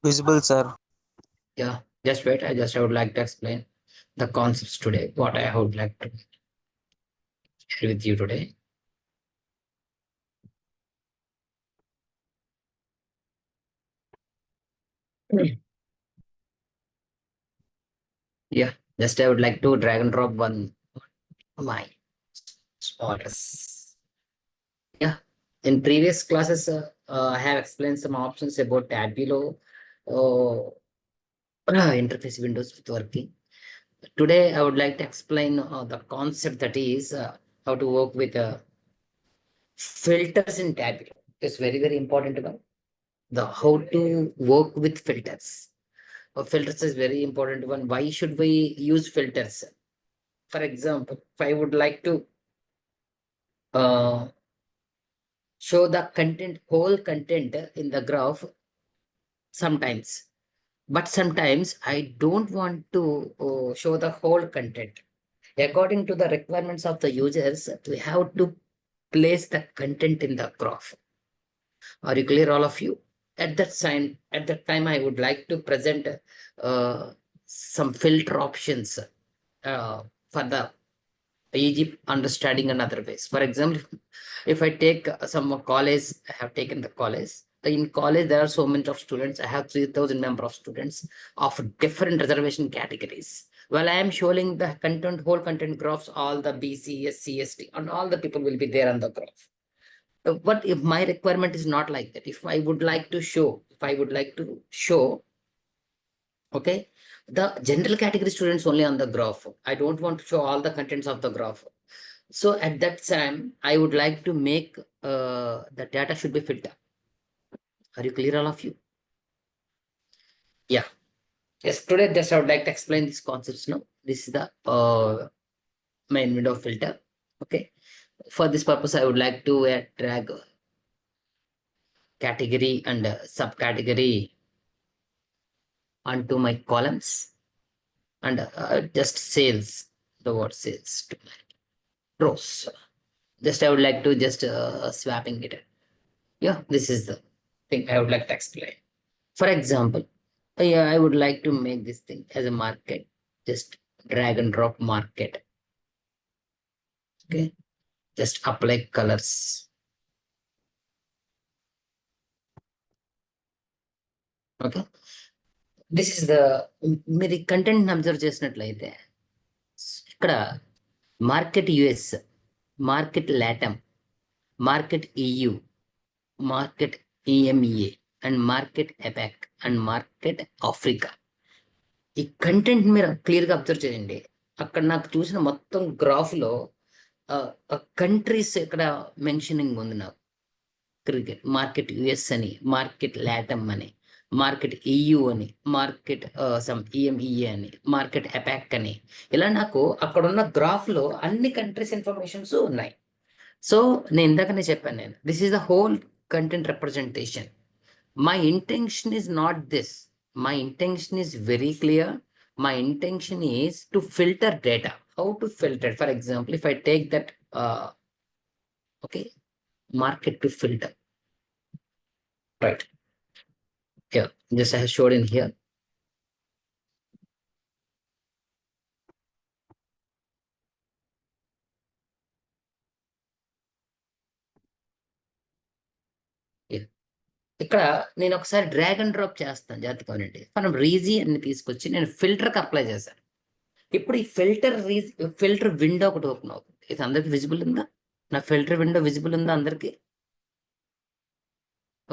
Visible, sir. Yeah, just wait. I would like to explain the concepts today. What I would like to share with you today. Yeah, just I would like to drag and drop one my smallest. Yeah, in previous classes, I have explained some options about Tableau interface windows with working. Today, I would like to explain the concept that is how to work with filters in Tableau. It's very important one. The how to work with filters. Filters is very important one. Why should we use filters? For example, if I would like to uh, show the content, whole content in the graph sometimes, but sometimes I don't want to show the whole content. According to the requirements of the users, we have to place the content in the graph. Are you clear, all of you? At that time, I would like to present some filter options for the easy understanding and other ways. For example, if I take some college, I have taken the college. In college, there are so many of students. I have 3,000 member of students of different reservation categories. Well, I am showing the content, whole content graphs, all the BC, SC, ST, and all the people will be there on the graph. But if my requirement is not like that, if I would like to show, okay, the general category students only on the graph. I don't want to show all the contents of the graph. So at that time, I would like to make the data should be filtered. Are you clear, all of you? Yeah. Yes, today just I would like to explain these concepts now. This is the main window filter. Okay. For this purpose, I would like to drag category and subcategory onto my columns and just sales, the word sales to my rows. Just I would like to just swapping it. Yeah, this is the thing I would like to explain. For example, yeah, I would like to make this thing as a market, just drag and drop market. Okay, just apply colors. Okay, this is the మీరు content observe చేసినట్లయితే ఇక్కడ market US, market LATAM, market EU, market EMEA and market APAC and market Africa. ఈ content మీరు clear గా observe చేయండి. అక్కడ నాకు చూసిన మొత్తం గ్రాఫ్ లో కంట్రీస్ ఇక్కడ మెన్షనింగ్ ఉంది నాకు. క్రికెట్ మార్కెట్ యుఎస్ అని, మార్కెట్ లాటమ్ అని, మార్కెట్ EU అని, మార్కెట్ సమ్ EMEA అని, మార్కెట్ ఎపాక్ అని, ఇలా నాకు అక్కడ ఉన్న గ్రాఫ్ లో అన్ని కంట్రీస్ ఇన్ఫర్మేషన్స్ ఉన్నాయి. సో నేను ఇందాకనే చెప్పాను, నేను this is the whole content representation. My intention is not this. My intention is very clear. My intention is to filter data. How to filter? For example, if I take that, okay, market to filter, right? Yeah, just I have showed in here. Yeah. ఇక్కడ నేను ఒకసారి drag and drop చేస్తాను జాగ్రత్తగా. మనం region తీసుకొచ్చి నేను ఫిల్టర్కి apply చేశాను. ఇప్పుడు ఈ ఫిల్టర్ విండో ఒకటి ఓపెన్ అవుతుంది. ఇది అందరికి విజిబుల్ ఉందా? నా ఫిల్టర్ విండో విజిబుల్ ఉందా అందరికి?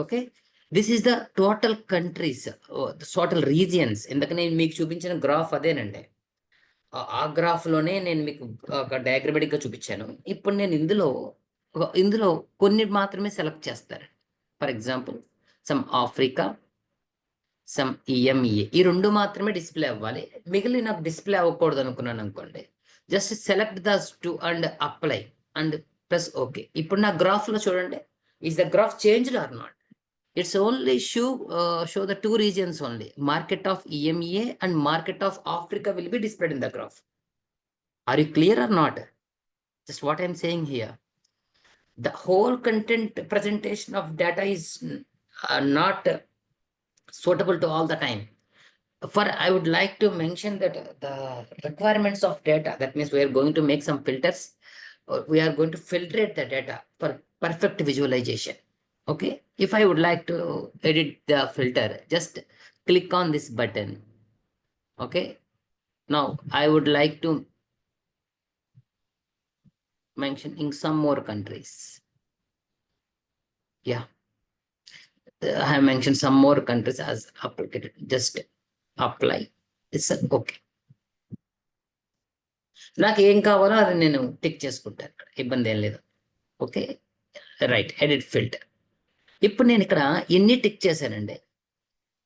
Okay, this is the total countries, total regions. ఎందుకని నేను మీకు చూపించిన గ్రాఫ్ అదేనండి. ఆ గ్రాఫ్ లోనే నేను మీకు ఒక డయాగ్రమెటిక్ గా చూపించాను. ఇప్పుడు నేను ఇందులో కొన్ని మాత్రమే సెలెక్ట్ చేస్తారు. For example some Africa, some EMEA, ఈ రెండు మాత్రమే డిస్ప్లే అవ్వాలి. మిగిలిన నాకు డిస్ప్లే అవ్వకూడదు అనుకున్నాను అనుకోండి, just select the two and apply and plus okay. ఇప్పుడు నా గ్రాఫ్ లో చూడండి, is the graph changed or not? It's only show the two regions only. Market of EMEA and market of Africa will be displayed in the graph. Are you clear or not? Just what I'm saying here. The whole content presentation of data is not suitable to all the time. For I would like to mention that the requirements of data, that means we are going to make some filters, or we are going to filtrate the data for perfect visualization. Okay, if I would like to edit the filter, just click on this button. Okay, now I would like to mention in some more countries. Yeah, I have mentioned some more countries as applicable. Just apply. It's okay. నాకు ఏం కావాలో అది నేను tick చేసుకుంటాను, ఇక్కడ ఇబ్బంది ఏం లేదు. Okay, right, edit filter. ఇప్పుడు నేను ఇక్కడ ఎన్ని టిక్ చేశానండి?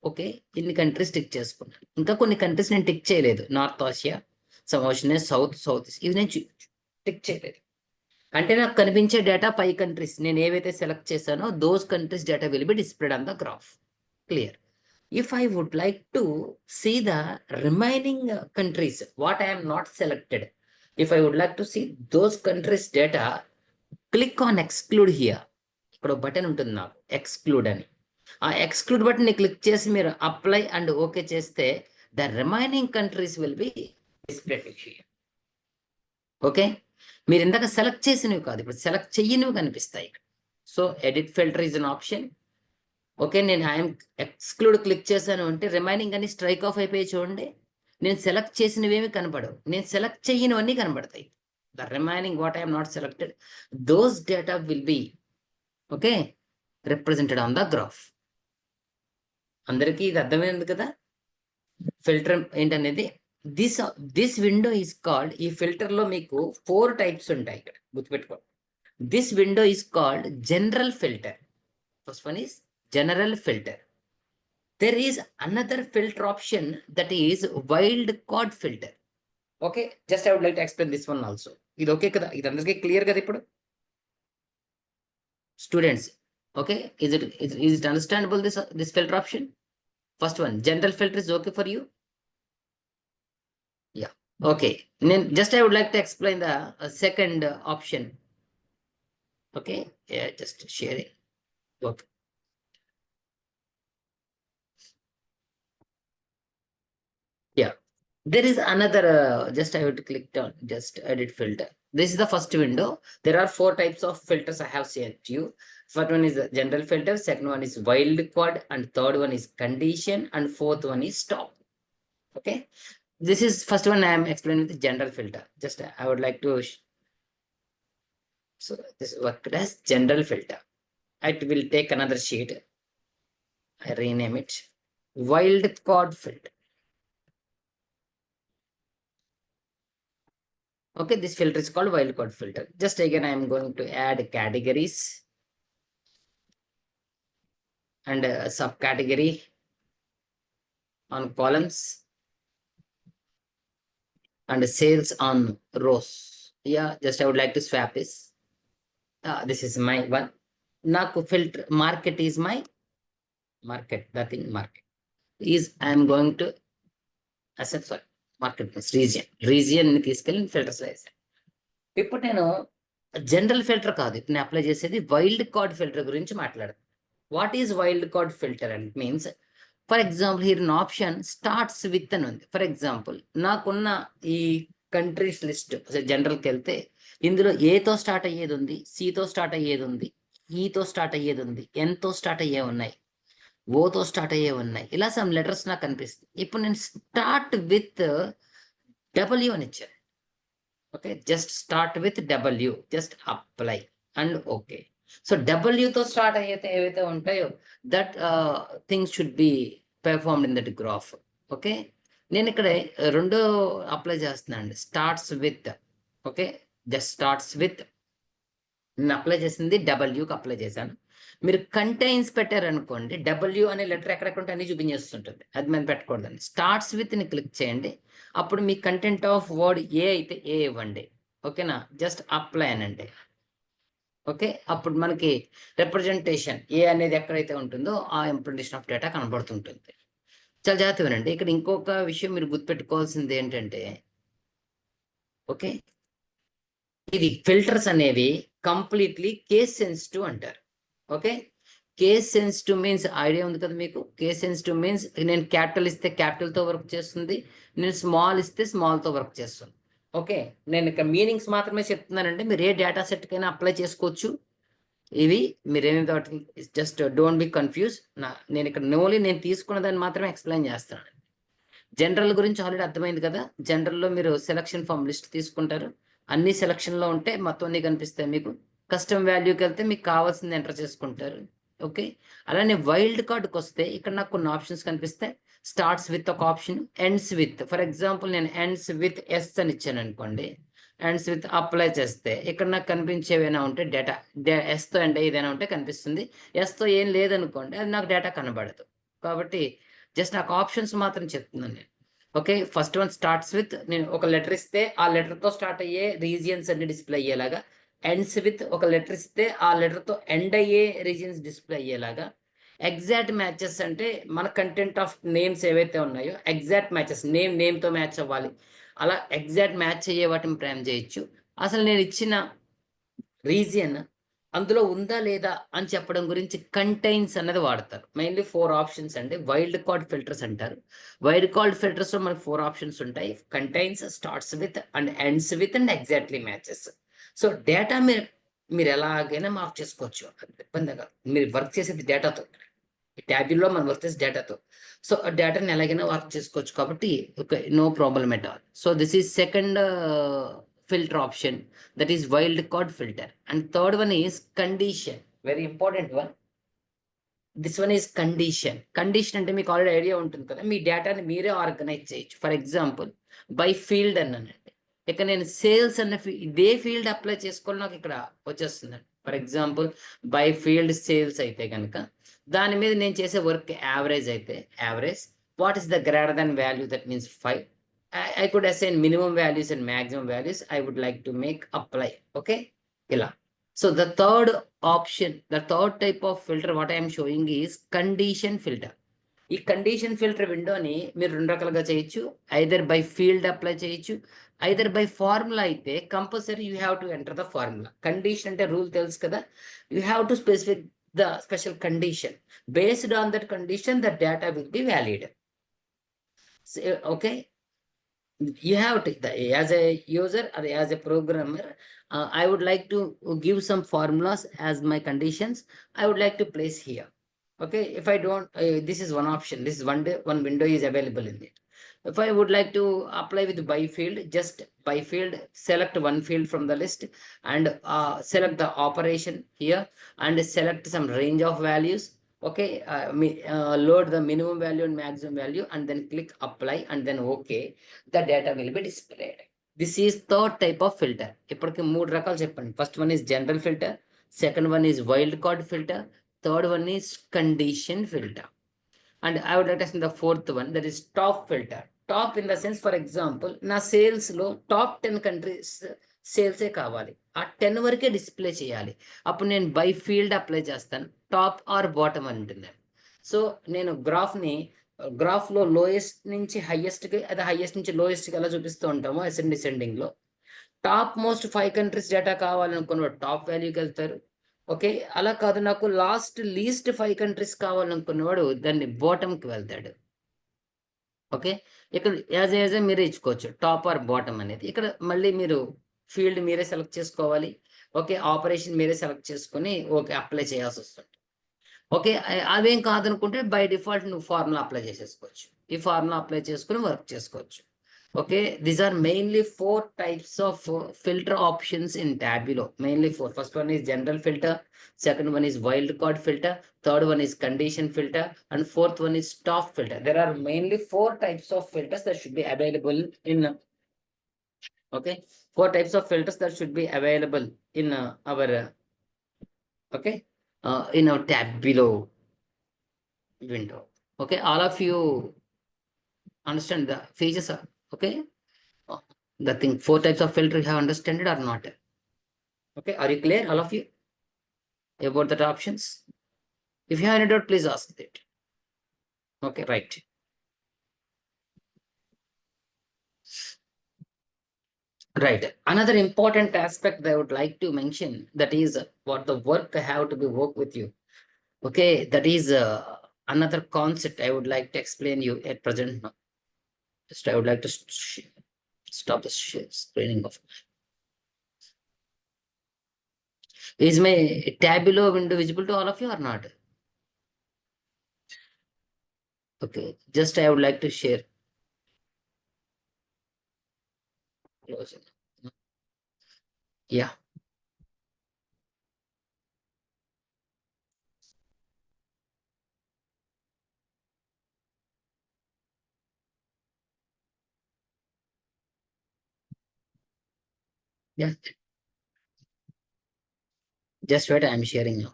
ఓకే, ఇన్ని కంట్రీస్ టిక్ చేసుకున్నాను. ఇంకా కొన్ని కంట్రీస్ నేను టిక్ చేయలేదు. North Asia, some ocean, south east, ఇవి నేను టిక్ చేయలేదు. అంటే నాకు కనిపించే డేటా 5 కంట్రీస్, నేను ఏవైతే సెలెక్ట్ చేశానో those countries data will be displayed on the graph. Clear. If I would like to see the remaining countries, what I am not selected, if I would like to see those countries data, click on exclude here. ఇక్కడ button ఉంటుంది నాకు, exclude అని. ఆ exclude button ని click చేసి మీరు apply and okay చేస్తే the remaining countries will be displayed here. Okay, మీరు ఇందాక సెలెక్ట్ చేసినవి కాదు, ఇప్పుడు సెలెక్ట్ చెయ్యనివి కనిపిస్తాయి. So edit filter is an option. Okay, నేను ఐఎమ్ ఎక్స్క్లూడ్ క్లిక్ చేశాను అంటే రిమైనింగ్ అని స్ట్రైక్ ఆఫ్ అయిపోయి చూడండి. నేను సెలెక్ట్ చేసినవి ఏమి కనపడవు, నేను సెలెక్ట్ చేయనివన్నీ కనబడతాయి. The remaining what I'm not selected, those data will be okay represented on the graph. అందరికీ ఇది అర్థమైంది కదా ఫిల్టర్ ఏంటనేది. దిస్ విండో ఈస్ కాల్డ్, ఈ ఫిల్టర్ లో మీకు 4 టైప్స్ ఉంటాయి ఇక్కడ, గుర్తుపెట్టుకోండి. This window is called general filter. First one is general filter. There is another filter option, that is wildcard filter. Okay, just I would like to explain this one also. Is okay kada? Is andariki clear kada ippudu? Students, okay, is it understandable, this filter option? First one, general filter, is okay for you? Yeah, okay. Then just I would like to explain the second option. Okay, yeah, just sharing. Okay. Yeah, there is another, just I would click on just edit filter. This is the first window. There are 4 types of filters I have shared to you. First one is the general filter, second one is wildcard, and third one is condition, and fourth one is stop. Okay, this is first one I am explaining with the general filter. Just I would like to so this worked as general filter. It will take another sheet. I rename it wildcard filter. Okay, this filter is called wildcard filter. Just again, I am going to add categories and a subcategory on columns and sales on rows. Yeah, just I would like to swap this. This is my one. Naku filter market is my market. The thing market is I am going to asset, sorry, market place region ని తీసుకెళ్ళి filters వేసాను. ఇప్పుడు నేను general filter కాదు, ఇప్పుడు నేను apply చేసేది wild card filter గురించి మాట్లాడతాను. What is wild card filter and means, for example here in option starts with అని ఉంది. ఫర్ ఎగ్జాంపుల్ నాకున్న ఈ కంట్రీస్ లిస్ట్ జనరల్కి వెళ్తే ఇందులో ఏతో స్టార్ట్ అయ్యేది ఉంది, సితో స్టార్ట్ అయ్యేది ఉంది, ఈతో స్టార్ట్ అయ్యేది ఉంది, ఎన్తో స్టార్ట్ అయ్యే ఉన్నాయి, ఓతో స్టార్ట్ అయ్యే ఉన్నాయి. ఇలా సమ్ లెటర్స్ నాకు కనిపిస్తుంది. ఇప్పుడు నేను స్టార్ట్ విత్ డబ్ల్యూ అని ఇచ్చాను. Okay, just start with W, just apply and okay. So డబ్ల్యూతో స్టార్ట్ అయితే ఏవైతే ఉంటాయో that things should be performed in that graph. Okay, నేను ఇక్కడ రెండో అప్లై చేస్తున్నాను అండి, starts with. Okay, just starts with, నేను అప్లై చేసింది డబ్ల్యూకి అప్లై చేశాను. మీరు కంటైన్స్ పెట్టారనుకోండి, డబ్ల్యూ అనే లెటర్ ఎక్కడెక్కడ ఉంటే అన్ని చూపించేస్తుంటుంది, అది మేము పెట్టకూడదండి. స్టార్ట్స్ విత్ ని క్లిక్ చేయండి, అప్పుడు మీ కంటెంట్ ఆఫ్ వర్డ్ ఏ అయితే ఏ ఇవ్వండి. ఓకేనా, జస్ట్ అప్లై అనండి. ఓకే, అప్పుడు మనకి రిప్రజెంటేషన్ ఏ అనేది ఎక్కడైతే ఉంటుందో ఆ ఇంప్లిమెంటేషన్ ఆఫ్ డేటా కనబడుతుంటుంది. చాలా జాగ్రత్త వినండి. ఇక్కడ ఇంకొక విషయం మీరు గుర్తుపెట్టుకోవాల్సింది ఏంటంటే, ఓకే, ఇది ఫిల్టర్స్ అనేవి కంప్లీట్లీ కేస్ సెన్సిటివ్ అంటారు. Okay, case sensitive means idea ఉంది కదా మీకు. కేస్ సెన్సిటివ్ మీన్స్ నేను క్యాపిటల్ ఇస్తే క్యాపిటల్తో వర్క్ చేస్తుంది, నేను స్మాల్ ఇస్తే స్మాల్తో వర్క్ చేస్తుంది. ఓకే, నేను ఇక్కడ మీనింగ్స్ మాత్రమే చెప్తున్నానండి, మీరు ఏ డేటా సెట్కైనా అప్లై చేసుకోవచ్చు. ఇవి మీరేమి జస్ట్ డోంట్ బి కన్ఫ్యూజ్. నేను ఇక్కడ ఓన్లీ నేను తీసుకున్న దాన్ని మాత్రమే ఎక్స్ప్లెయిన్ చేస్తున్నాను. జనరల్ గురించి ఆల్రెడీ అర్థమైంది కదా. జనరల్లో మీరు సెలక్షన్ ఫామ్ లిస్ట్ తీసుకుంటారు, అన్ని సెలక్షన్లో ఉంటే మొత్తం అన్ని కనిపిస్తాయి మీకు. కస్టమ్ వాల్యూకి వెళ్తే మీకు కావాల్సింది ఎంటర్ చేసుకుంటారు. ఓకే, అలానే వైల్డ్ కార్డ్కి వస్తే ఇక్కడ నాకు కొన్ని ఆప్షన్స్ కనిపిస్తాయి. స్టార్ట్స్ విత్ ఒక option, ends with. For example నేను ఎండ్స్ విత్ ఎస్ అని ఇచ్చాను అనుకోండి, ఎండ్స్ విత్ అప్లై చేస్తే ఇక్కడ నాకు కనిపించేవైనా ఉంటే డేటా ఎస్తో ఎండ్ ఏదైనా ఉంటే కనిపిస్తుంది. ఎస్తో ఏం లేదనుకోండి అది నాకు డేటా కనబడదు. కాబట్టి జస్ట్ నాకు ఆప్షన్స్ మాత్రం చెప్తున్నాను నేను. Okay, first one starts with, నేను ఒక లెటర్ ఇస్తే ఆ లెటర్తో స్టార్ట్ అయ్యే రీజియన్స్ అన్ని డిస్ప్లే అయ్యేలాగా. ఎండ్స్ విత్, ఒక లెటర్ ఇస్తే ఆ లెటర్తో ఎండ్ అయ్యే రీజియన్స్ డిస్ప్లే అయ్యేలాగా. ఎగ్జాక్ట్ మ్యాచెస్ అంటే మన కంటెంట్ ఆఫ్ నేమ్స్ ఏవైతే ఉన్నాయో ఎగ్జాక్ట్ మ్యాచెస్, నేమ్తో మ్యాచ్ అవ్వాలి, అలా ఎగ్జాక్ట్ మ్యాచ్ అయ్యే వాటిని ప్లాన్ చేయొచ్చు. అసలు నేను ఇచ్చిన రీజియన్ అందులో ఉందా లేదా అని చెప్పడం గురించి కంటైన్స్ అన్నది వాడతారు. మెయిన్లీ 4 ఆప్షన్స్ అండి, వైల్డ్ కార్డ్ ఫిల్టర్స్ అంటారు. వైల్డ్ కార్డ్ ఫిల్టర్స్లో మనకు 4 ఆప్షన్స్ ఉంటాయి: contains, starts with and ends with and exactly matches. So data మీరు ఎలాగైనా మార్క్ చేసుకోవచ్చు, ఇబ్బందిగా. మీరు వర్క్ చేసేది డేటాతో, ట్యాబ్లో మనం వర్క్ చేసే డేటాతో. సో ఆ డేటాని ఎలాగైనా వర్క్ చేసుకోవచ్చు కాబట్టి no problem at all. So this is second filter option, that is wildcard filter. And third one is condition, very important one. This one is condition. Condition అంటే మీకు ఆల్రెడీ ఐడియా ఉంటుంది కదా, మీ డేటాని మీరే ఆర్గనైజ్ చేయొచ్చు. For example by field అన్నానండి, ఇక్కడ నేను సేల్స్ అన్న ఇదే ఫీల్డ్ అప్లై చేసుకోవాలి, నాకు ఇక్కడ వచ్చేస్తుందండి. For example by field sales అయితే కనుక దాని మీద నేను చేసే వర్క్ యావరేజ్ అయితే average, what is the greater than value, that means 5. I could assign minimum values and maximum values. I would like to make apply. Okay, ila. So the third option, the third type of filter what I am showing is condition filter. ఈ condition filter విండోని మీరు 2 రకాలుగా చేయొచ్చు. Either by field apply చేయొచ్చు, either by formula అయితే compulsory you have to enter the formula. Condition అంటే rule తెలుసు కదా, you have to specify the special condition. Based on that condition the data will be valid. Okay, you have to, as a user or as a programmer, I would like to give some formulas as my conditions. I would like to place here. Okay, if I don't, this is one option, this is one window is available in it. If I would like to apply with by field, just by field select one field from the list and select the operation here and select some range of values. Okay, load the minimum value and maximum value and then click apply and then okay, the data will be displayed. This is third type of filter. ఇప్పటికి 3 రకాలు చెప్పండి. First one is general filter, second one is wild card filter, third one is condition filter, and I would like to say the fourth one, that is top filter. Top in the sense, for example, నా sales లో top 10 countries సేల్సే కావాలి, ఆ 10 వరకే display చేయాలి. అప్పుడు నేను by field apply చేస్తాను, top or bottom అని ఉంటుంది. సో నేను గ్రాఫ్లో లోయెస్ట్ నుంచి హైయెస్ట్కి, అదే హైయెస్ట్ నుంచి లోయెస్ట్కి ఎలా చూపిస్తూ ఉంటామో డిసెండింగ్లో, టాప్ మోస్ట్ 5 కంట్రీస్ డేటా కావాలనుకున్న టాప్ వాల్యూకి వెళ్తారు. ఓకే, అలా కాదు నాకు లీస్ట్ 5 కంట్రీస్ కావాలనుకున్నవాడు దాన్ని బాటమ్కి వెళ్తాడు. ఓకే, ఇక్కడ యాజ్ మీరే ఇచ్చుకోవచ్చు టాప్ ఆర్ బాటమ్ అనేది. ఇక్కడ మళ్ళీ మీరు ఫీల్డ్ మీరే సెలెక్ట్ చేసుకోవాలి. ఓకే, ఆపరేషన్ మీరే సెలెక్ట్ చేసుకొని ఓకే అప్లై చేయాల్సి వస్తుంది. ఓకే, అవేం కాదనుకుంటే బై డిఫాల్ట్ నువ్వు ఫార్ములా అప్లై చేసేసుకోవచ్చు. ఈ ఫార్ములా అప్లై చేసుకుని వర్క్ చేసుకోవచ్చు. Okay, these are mainly 4 types of filter options in Tableau. Mainly 4. First one is general filter, second one is wildcard filter, third one is condition filter, and fourth one is top filter. There are mainly 4 types of filters that should be available in okay, 4 types of filters that should be available in our okay, in our Tableau window. Okay, all of you understand the features. Okay, the thing 4 types of filter you have understood it or not? Okay, are you clear, all of you, about the options? If you have any doubt, please ask it. Okay, right. Right, another important aspect that I would like to mention, that is what the work have to be work with you. Okay, that is another concept I would like to explain you at present now. Just I would like to stop the screening of. Is my tabular window visible to all of you or not? Okay, just I would like to share. Close it. Yeah, yeah. Just wait, I'm sharing now.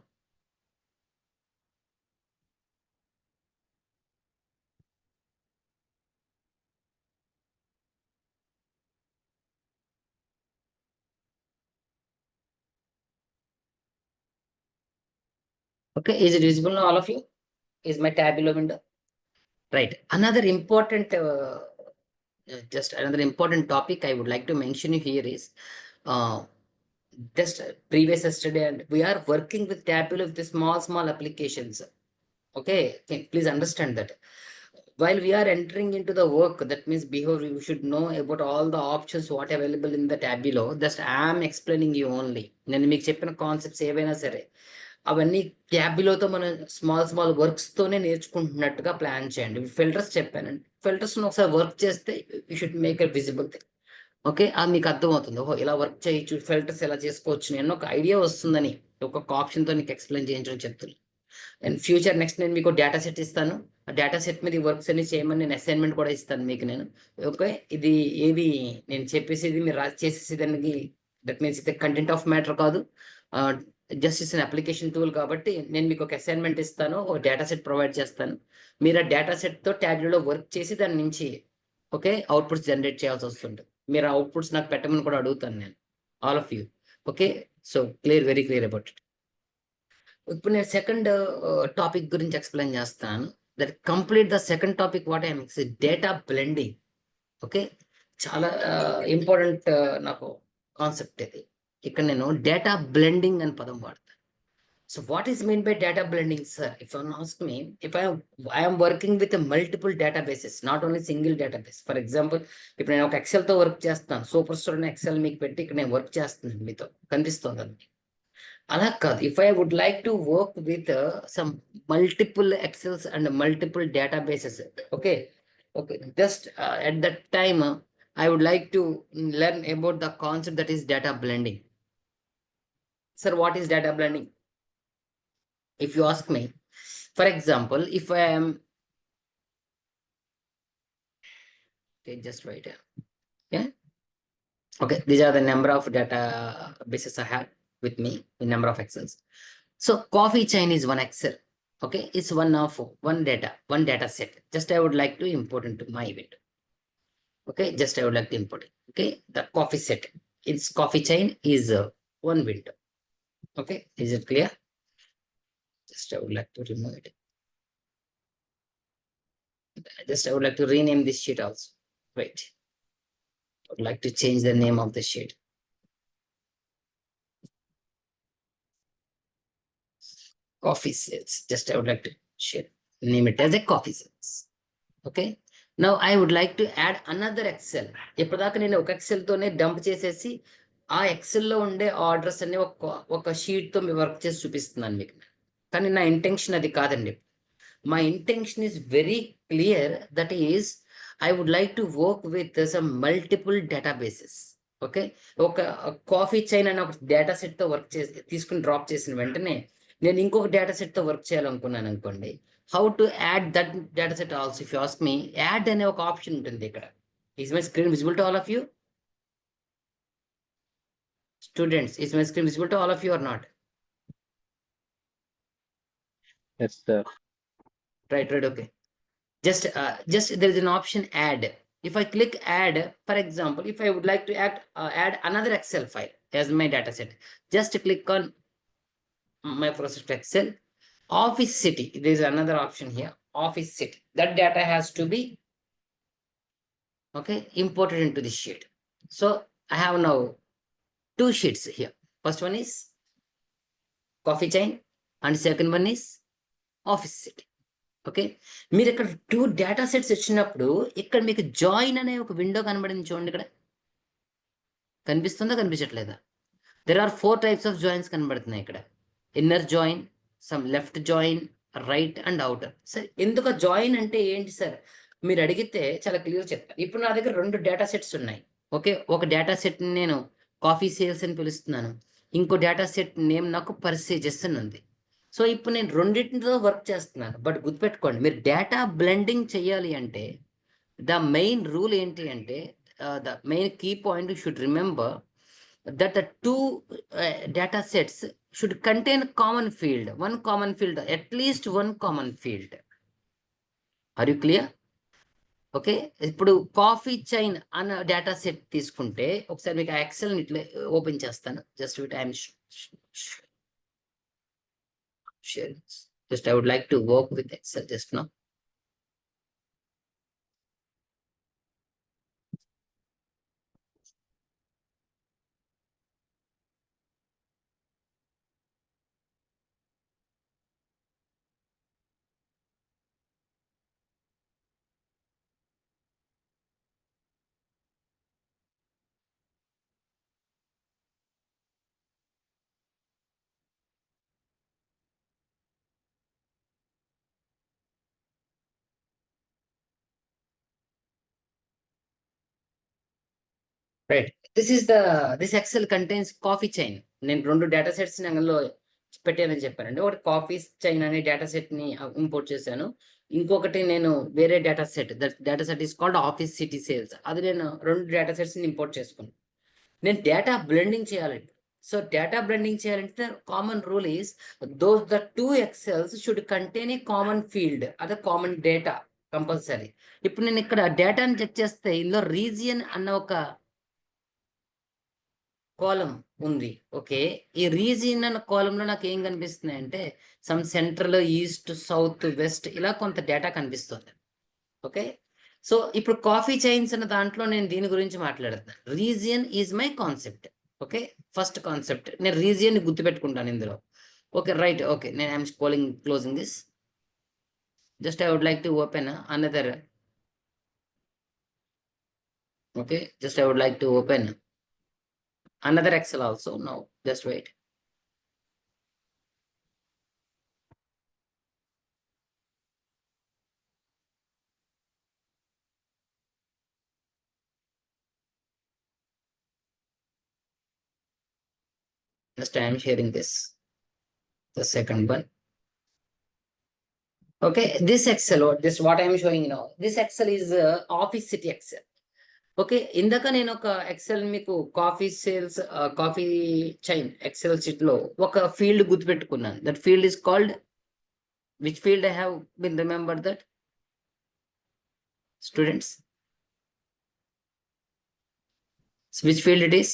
Okay, is it visible to all of you? Is my tabular window? Right. Another important, just another important topic I would like to mention here is uh, just previous yesterday, and we are working with Tableau with the small applications. Okay, please understand that. While we are entering into the work, that means before you should know about all the options what available in the Tableau. Just I am explaining you only. నేను మీకు చెప్పిన concepts ఏవైనా సరే అవన్నీ ట్యాబిలోతో మనం small works తోనే నేర్చుకుంటున్నట్టుగా plan చేయండి. Filters చెప్పానండి, ఫిల్టర్స్ ఒకసారి వర్క్ చేస్తే you should make a visible thing. Okay, అది మీకు అర్థమవుతుంది. ఓహో, ఇలా వర్క్ చేయొచ్చు, ఫిల్టర్స్ ఎలా చేసుకోవచ్చు, నేను ఒక ఐడియా వస్తుందని ఒక్కొక్క ఆప్షన్తో నీకు ఎక్స్ప్లెయిన్ చేయించడం చెప్తున్నాను. అండ్ ఫ్యూచర్ నెక్స్ట్ నేను మీకు డేటా సెట్ ఇస్తాను. ఆ డేటా సెట్ మీద ఈ వర్క్స్ అన్ని చేయమని నేను అసైన్మెంట్ కూడా ఇస్తాను మీకు నేను. ఓకే, ఇది ఏది నేను చెప్పేసేది మీరు చేసేసి దానికి, దట్ మీన్స్ ఇది కంటెంట్ ఆఫ్ మ్యాటర్ కాదు, just is an application tool. కాబట్టి నేను మీకు ఒక అసైన్మెంట్ ఇస్తాను, ఒక డేటా సెట్ ప్రొవైడ్ చేస్తాను. మీరు ఆ డేటా సెట్తో ట్యాబ్లో వర్క్ చేసి దాని నుంచి ఓకే అవుట్పుట్స్ జనరేట్ చేయాల్సి వస్తుంది. మీరు ఆ అవుట్పుట్స్ నాకు పెట్టమని కూడా అడుగుతాను నేను, all of you. Okay, so clear, very clear about it. ఇప్పుడు నేను సెకండ్ టాపిక్ గురించి ఎక్స్ప్లెయిన్ చేస్తాను. That complete the second topic what I'm data blending. Okay, చాలా ఇంపార్టెంట్ నాకు కాన్సెప్ట్ ఇది. ఇక్కడ నేను డేటా బ్లెండింగ్ అని పదం వాడతాను. So what is mean by data blending sir? If you ask me, if I'm working with multiple databases, not only single database. For example, ఇప్పుడు నేను ఒక ఎక్సెల్తో వర్క్ చేస్తాను, సూపర్ స్టోర్ అని ఎక్సెల్ మీకు పెట్టి ఇక్కడ నేను వర్క్ చేస్తున్నాను, మీతో కనిపిస్తుంది అది. అలా కాదు, if I would like to work with some multiple Excels and multiple databases. Okay, okay, just at that time I would like to learn about the concept that is data blending. Sir, what is data blending? If you ask me, for example, if I am, okay, just wait here. Yeah, okay, these are the number of data bases I have with me, the number of excels. So coffee chain is one excel. Okay, it's one of one data set. Just I would like to import into my window. Okay, just I would like to import it. Okay, the coffee set, its coffee chain is one window. Okay, is it clear? Just I would like to remove it. Just I would like to rename this sheet also. Wait, I would like to change the name of the sheet. Coffee sales. Just I would like to name it as a coffee sales. Okay. Now I would like to add another Excel. ఇప్పటిదాకా నేను ఒక XL తోనే dump చేసేసి ఆ ఎక్సెల్లో ఉండే orders అన్ని ఒక sheet తో వర్క్ చేసి చూపిస్తున్నాను మీకు. కానీ నా ఇంటెన్షన్ అది కాదండి. My intention is very clear, that is I would like to work with some multiple databases. Okay, ఒక కాఫీ చైన్ అనే ఒక డేటా సెట్ తో వర్క్ చేసి తీసుకుని డ్రాప్ చేసిన వెంటనే నేను ఇంకొక డేటా సెట్ తో వర్క్ చేయాలనుకున్నాను అనుకోండి. How to add that data set also? If you ask me, add అనే ఒక ఆప్షన్ ఉంటుంది ఇక్కడ. Is my screen visible to all of you students? Is my screen visible to all of you or not? Yes, sir. Right, okay. Just there is an option add. If I click add, for example, if I would like to add another Excel file as my data set, just click on my Microsoft Excel, Office City. There is another option here, Office City. That data has to be okay imported into the sheet. So I have now two sheets here. First one is coffee chain and second one is office city. Okay, మీరు ఇక్కడ 2 data sets ఇచ్చినప్పుడు ఇక్కడ మీకు join అనే ఒక window కనబడింది చూడండి. ఇక్కడ కనిపిస్తుందా, కనిపించట్లేదా? There are 4 types of joins కనబడుతున్నాయి ఇక్కడ. Inner join, some left join, right and outer. Sir ఎందుకు జాయిన్ అంటే ఏంటి సార్ మీరు అడిగితే చాలా క్లియర్ చెప్తాను. ఇప్పుడు నా దగ్గర 2 డేటా సెట్స్ ఉన్నాయి. ఓకే, ఒక డేటా సెట్ నేను కాఫీ సేల్స్ అని పిలుస్తున్నాను, ఇంకో డేటా సెట్ నేమ్ నాకు పర్సేజెస్ అని ఉంది. సో ఇప్పుడు నేను రెండింటితో వర్క్ చేస్తున్నాను. బట్ గుర్తుపెట్టుకోండి, మీరు డేటా బ్లెండింగ్ చేయాలి అంటే ద మెయిన్ రూల్ ఏంటి అంటే, the main key point you should remember that the 2 data sets should contain common field, one common field, at least one common field. Are you clear? ఓకే, ఇప్పుడు coffee chain అన్న data set తీసుకుంటే ఒకసారి మీకు Excel ఇట్లా open చేస్తాను. Just with I'm sharing. Just I would like to work with Excel just now. Right, this Excel contains coffee chain. నేను 2 data sets అందులో పెట్టానని చెప్పానండి. ఒకటి కాఫీ చైన్ అనే డేటా సెట్ ని ఇంపోర్ట్ చేశాను. ఇంకొకటి నేను వేరే data set, that data set is called office city sales. అది నేను 2 డేటా సెట్స్ ని ఇంపోర్ట్ చేసుకున్నాను. నేను డేటా బ్లెండింగ్ చేయాలండి. సో డేటా బ్లెండింగ్ చేయాలంటే common rule is the 2 excels should contain a common field, అదే కామన్ డేటా కంపల్సరీ. ఇప్పుడు నేను ఇక్కడ డేటాని చెక్ చేస్తే ఇందులో రీజియన్ అన్న ఒక కాలం ఉంది. ఓకే, ఈ రీజియన్ అన్న కాలంలో నాకు ఏం కనిపిస్తున్నాయి అంటే some central, east, south, west ఇలా కొంత డేటా కనిపిస్తుంది. ఓకే, సో ఇప్పుడు కాఫీ చైన్స్ అన్న దాంట్లో నేను దీని గురించి మాట్లాడుతున్నాను. Region is my concept. Okay, first concept నేను రీజియన్ గుర్తుపెట్టుకుంటాను ఇందులో. Okay right. ఓకే, నేను I'm closing this. Just I would like to open another. Okay, just I would like to open another Excel also. Now just wait. Just I am sharing this, the second one. Okay, this Excel, this what I am showing now, this Excel is Office City Excel. Okay, ఇందాక నేను ఒక Excel మీకు coffee sales, coffee chain Excel sheet లో ఒక field గుర్తుపెట్టుకున్నాను. That field is called, which field I have been remember that students? Which field it is?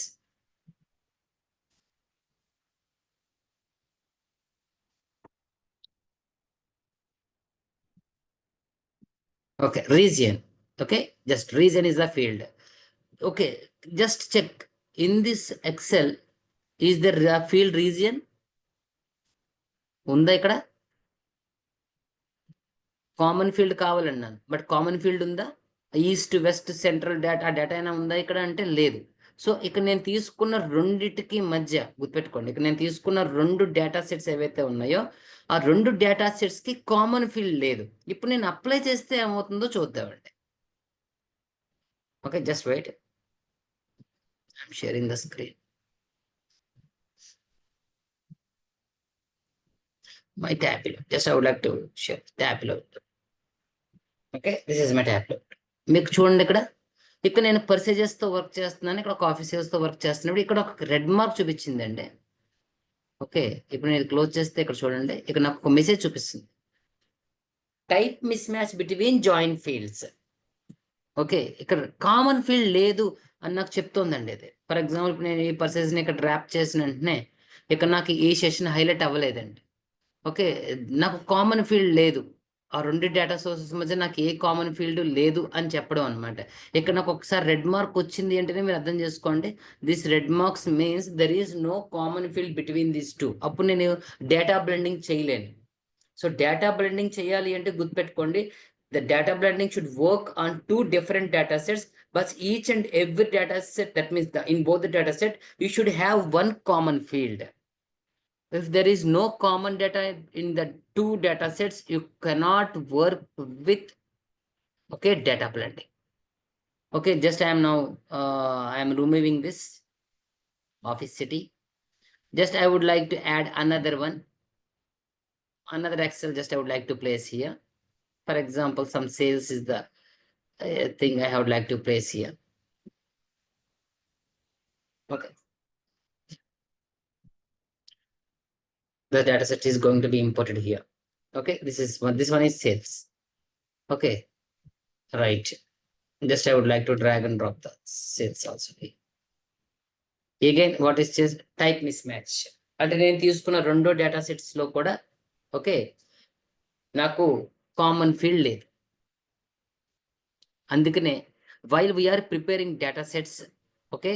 Okay, region. Okay, just region is the field. Okay, just check in this Excel, is there a field region? ఉందా ఇక్కడ? Common field కావాలన్నాను, but common field ఉందా? East, west, central data అయినా ఉందా ఇక్కడ అంటే లేదు. So ఇక్కడ నేను తీసుకున్న రెండిటికి మధ్య గుర్తుపెట్టుకోండి, ఇక్కడ నేను తీసుకున్న 2 డేటా సెట్స్ ఏవైతే ఉన్నాయో ఆ 2 డేటా సెట్స్ కి కామన్ ఫీల్డ్ లేదు. ఇప్పుడు నేను అప్లై చేస్తే ఏమవుతుందో చూద్దామండి. Okay, just wait, I'm sharing the screen. My tableau. Just I would like to share tableau. Okay, this is my tableau. మీకు చూడండి ఇక్కడ నేను పర్సేజెస్ తో వర్క్ చేస్తున్నాను, ఇక్కడ ఒక ఆఫీస్ సేల్స్ తో వర్క్ చేస్తున్నప్పుడు ఇక్కడ ఒక రెడ్ మార్క్ చూపించిందండి. ఓకే, ఇప్పుడు నేను క్లోజ్ చేస్తే ఇక్కడ చూడండి, ఇక్కడ నాకు ఒక మెసేజ్ చూపిస్తుంది, type miss match between join fields. Okay, ఇక్కడ కామన్ ఫీల్డ్ లేదు అని నాకు చెప్తోందండి అది. ఫర్ ఎగ్జాంపుల్ ఇప్పుడు నేను ఈ పర్సేజ్ని ఇక్కడ డ్రాప్ చేసిన వెంటనే ఇక్కడ నాకు ఈ సెషన్ హైలైట్ అవ్వలేదండి. ఓకే, నాకు కామన్ ఫీల్డ్ లేదు, ఆ 2 డేటా సోర్సెస్ మధ్య నాకు ఏ కామన్ ఫీల్డ్ లేదు అని చెప్పడం అనమాట. ఇక్కడ నాకు ఒకసారి రెడ్ మార్క్ వచ్చింది అంటేనే మీరు అర్థం చేసుకోండి, this red marks means there is no common field between these 2. అప్పుడు నేను డేటా బ్లెండింగ్ చేయలేను. సో డేటా బ్లెండింగ్ చేయాలి అంటే గుర్తుపెట్టుకోండి, the data blending should work on two different data sets, but each and every data set, that means in both the data set, you should have one common field. If there is no common data in the two data sets, you cannot work with, okay, data blending. Okay, just I am now, I am removing this Office City. Just I would like to add another one, another Excel, just I would like to place here. For example, some sales is the thing I would like to place here. Okay. The data set is going to be imported here. Okay, this one is sales. Okay, right. Just I would like to drag and drop the sales also here. Again, what is just type mismatch. అంటే నేను తీసుకున్న రెండో data sets లో కూడా okay నాకు common field లేదు. అందుకనే while we're preparing data sets, okay,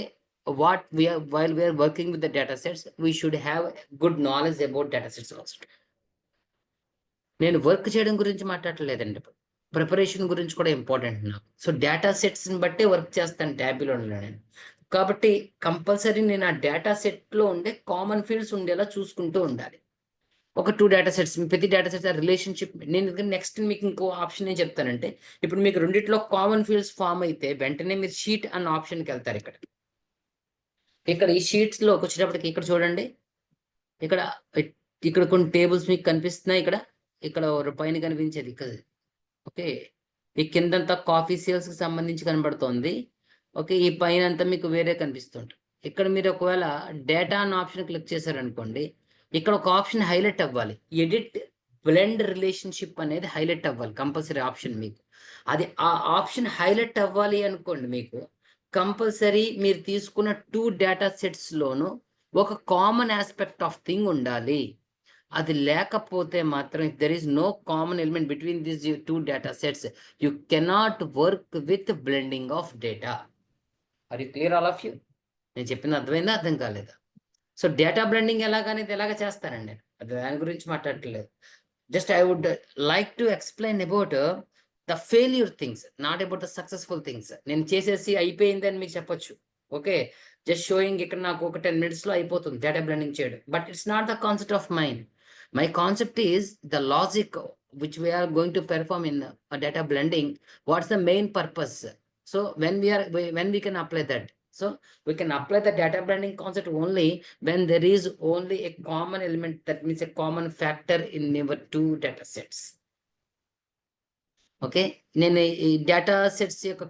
what we are while we are working with the data sets, we should have good knowledge about data sets also. నేను work చేయడం గురించి మాట్లాడలేదండి, ఇప్పుడు preparation గురించి కూడా important నాకు. So data సెట్స్ని బట్టే work చేస్తాను ట్యాబ్లోలో నేను. కాబట్టి కంపల్సరీ నేను ఆ డేటా సెట్లో ఉండే కామన్ ఫీల్డ్స్ ఉండేలా చూసుకుంటూ ఉండాలి. ఒక 2 డేటా సెట్స్, ప్రతి డేటా సెట్స్ రిలేషన్షిప్. నేను నెక్స్ట్ మీకు ఇంకో ఆప్షన్ ఏం చెప్తానంటే, ఇప్పుడు మీకు రెండిట్లో కామన్ ఫీల్డ్స్ ఫామ్ అయితే వెంటనే మీరు షీట్ అన్న ఆప్షన్కి వెళ్తారు. ఇక్కడ ఈ షీట్స్లోకి వచ్చేటప్పటికి ఇక్కడ చూడండి, ఇక్కడ కొన్ని టేబుల్స్ మీకు కనిపిస్తున్నాయి. ఇక్కడ పైన కనిపించేది ఇక్కడ, ఓకే, ఈ కిందంతా కాఫీ సేల్స్కి సంబంధించి కనబడుతోంది. ఓకే, ఈ పైన అంతా మీకు వేరే కనిపిస్తుంది. ఇక్కడ మీరు ఒకవేళ డేటా అన్న ఆప్షన్ క్లిక్ చేశారనుకోండి, ఇక్కడ ఒక ఆప్షన్ హైలైట్ అవ్వాలి, ఎడిట్ బ్లెండ్ రిలేషన్షిప్ అనేది హైలైట్ అవ్వాలి కంపల్సరీ ఆప్షన్ మీకు. అది ఆ ఆప్షన్ హైలైట్ అవ్వాలి అనుకోండి, మీకు కంపల్సరీ మీరు తీసుకున్న 2 డేటా సెట్స్లోనూ ఒక కామన్ ఆస్పెక్ట్ ఆఫ్ థింగ్ ఉండాలి. అది లేకపోతే మాత్రం, if there is no common element between these 2 data sets, you cannot work with blending of data. Are you clear all of you? నేను చెప్పింది అర్థమైందా, అర్థం కాలేదా? సో డేటా బ్లెండింగ్ ఎలాగనేది ఎలాగ చేస్తానండి నేను, అది దాని గురించి మాట్లాడట్లేదు. Just I would like to explain about the failure things, not about the successful things. నేను చేసేసి అయిపోయింది అని మీకు చెప్పొచ్చు. ఓకే, జస్ట్ షోయింగ్ ఇక్కడ నాకు ఒక 10 minutes అయిపోతుంది డేటా బ్లెండింగ్ చేయడం. But it's not the concept of mind. My concept is the logic which we are going to perform in a data blending. What's the main purpose? So when we can apply that. So we can apply the data blending concept only when there is only a common element, that means a common factor in our 2 data sets. Okay, నేను ఈ data sets యొక్క